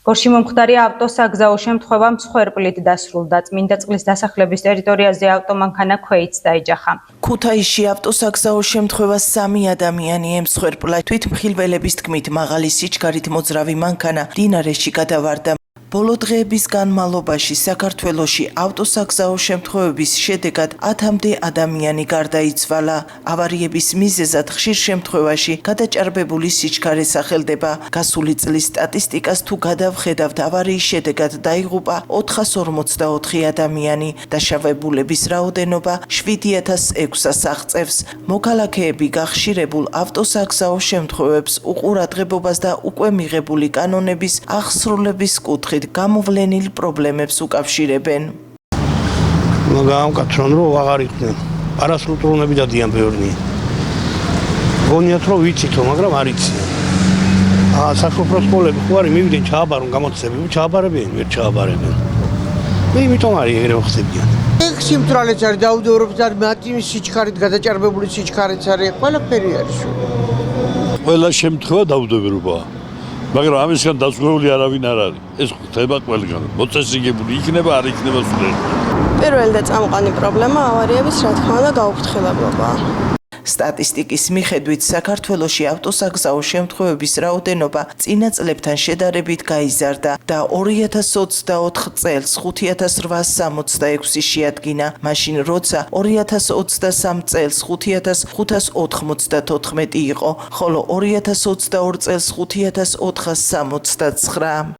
გორში მომხდარი ავტოსაგზაო შემთხვევა მსხვერპლით დასრულდა. წმინდა წყლის დასახლების ტერიტორიაზე ავტომანქანა ქვეით დაეჯახა. ქუთაისში ავტოსაგზაო შემთხვევა 3 ადამიანი ემსხვერპლა. თვითმხილველების თქმით, მაღალი სიჩქარით მოძრავი მანქანა მდინარეში გადავარდა. ბოლო დღეების განმავლობაში საქართველოში ავტოსაგზაო შემთხვევების შედეგად 10-მდე ადამიანი გარდაიცვალა. ავარიების მიზეზად ხშირ შემთხვევაში გადაჭარბებული სიჩქარე სახელდება. გასული წლის სტატისტიკას თუ გადავხედავთ, ავარიის შედეგად დაიღუპა 444 ადამიანი. დაშავებულების რაოდენობა 7600-ს აღწევს. მოქალაქეები გახშირებულ ავტოსაგზაო შემთხვევებს უყურადღებობას და უკვე მიღებული კანონების აღსრულების კუთხით გამოვლენილ პრობლემებს უკავშირებენ. გამკაცრონ რომ აღარ იყვნენ. არასრულწლოვნები დადიან ბევრნი. გონიათ რომ ვიცითო, მაგრამ არ იციან. საშუალო სკოლები ხო არის მივიდნენ ჩააბარონ გამოცდები, ჩააბარებიან, ვერ ჩააბარებენ. იმიტომ არის ეგრე ხდებიან. ეგ სიმთვრალეც არის, დაუდევრობის არის, მათი სიჩქარით გადაჭარბებული სიჩქარეც არის, ყველაფერი არის. ყველა შემთხვევა დაუდევრობაა. მაგრამ ამისგან დაზღვეული არავინ არ არის. ეს ხდება ყველგან. მოწესრიგებული იქნება, არ იქნება სულ. პირველი და წამყვანი პრობლემა ავარიების, რა თქმა უნდა, გაუფრთხილებლობაა. სტატისტიკის მიხედვით საქართველოში ავტოსაგზაო შემთხვევების რაოდენობა წინა წლებთან შედარებით გაიზარდა და 2024 წელს 5866 შეადგინა, მაშინ როცა 2023 წელს 5594 იყო, ხოლო 2022 წელს 5469.